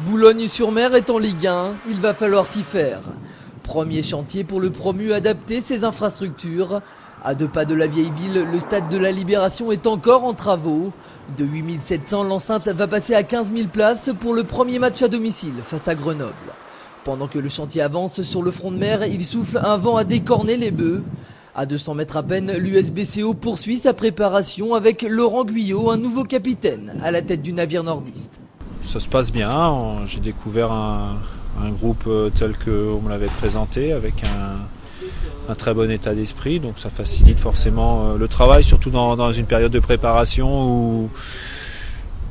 Boulogne-sur-Mer est en Ligue 1, il va falloir s'y faire. Premier chantier pour le promu, adapter ses infrastructures. À 2 pas de la vieille ville, le stade de la Libération est encore en travaux. De 8700, l'enceinte va passer à 15 000 places pour le premier match à domicile face à Grenoble. Pendant que le chantier avance sur le front de mer, il souffle un vent à décorner les bœufs. À 200 mètres à peine, l'USBCO poursuit sa préparation avec Laurent Guyot, un nouveau capitaine, à la tête du navire nordiste. Ça se passe bien, j'ai découvert un groupe tel qu'on me l'avait présenté, avec un très bon état d'esprit, donc ça facilite forcément le travail, surtout dans une période de préparation où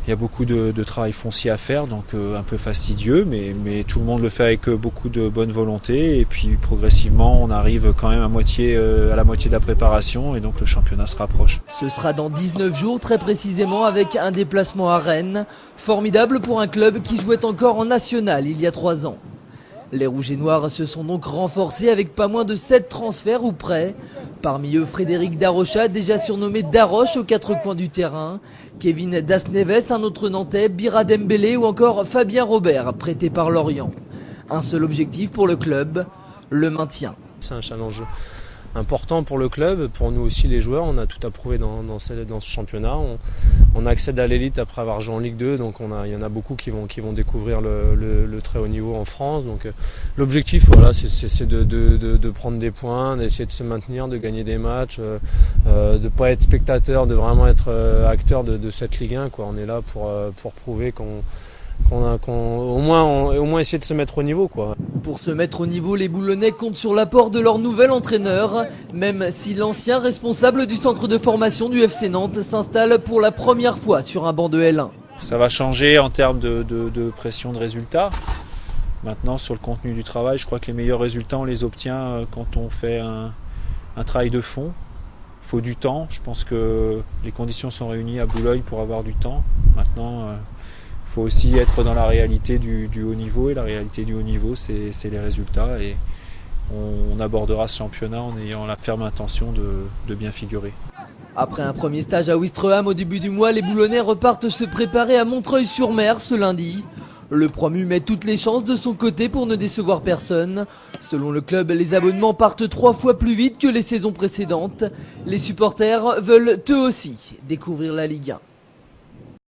il y a beaucoup de travail foncier à faire, donc un peu fastidieux, mais tout le monde le fait avec beaucoup de bonne volonté, et puis progressivement on arrive quand même à la moitié de la préparation, et donc le championnat se rapproche. Ce sera dans 19 jours très précisément, avec un déplacement à Rennes, formidable pour un club qui jouait encore en national il y a 3 ans. Les Rouges et Noirs se sont donc renforcés avec pas moins de 7 transferts ou prêts. Parmi eux, Frédéric Darocha, déjà surnommé Daroche aux 4 coins du terrain, Kevin Dasneves, un autre Nantais, Bira Dembélé ou encore Fabien Robert, prêté par Lorient. Un seul objectif pour le club, le maintien. C'est un challenge important pour le club, pour nous aussi les joueurs. On a tout à prouver dans ce championnat. On accède à l'élite après avoir joué en Ligue 2, donc il y en a beaucoup qui vont découvrir le très haut niveau en France. Donc l'objectif, voilà, c'est de prendre des points, d'essayer de se maintenir, de gagner des matchs, de ne pas être spectateur, de vraiment être acteur de cette Ligue 1, quoi. On est là pour prouver au moins essayer de se mettre au niveau, quoi. Pour se mettre au niveau, les Boulonnais comptent sur l'apport de leur nouvel entraîneur, même si l'ancien responsable du centre de formation du FC Nantes s'installe pour la première fois sur un banc de L1. Ça va changer en termes de pression de résultats. Maintenant, sur le contenu du travail, je crois que les meilleurs résultats, on les obtient quand on fait un travail de fond. Il faut du temps. Je pense que les conditions sont réunies à Boulogne pour avoir du temps. Maintenant, il faut aussi être dans la réalité du haut niveau, et la réalité du haut niveau, c'est les résultats, et on abordera ce championnat en ayant la ferme intention de bien figurer. Après un premier stage à Ouistreham au début du mois, les Boulonnais repartent se préparer à Montreuil-sur-Mer ce lundi. Le promu met toutes les chances de son côté pour ne décevoir personne. Selon le club, les abonnements partent 3 fois plus vite que les saisons précédentes. Les supporters veulent eux aussi découvrir la Ligue 1.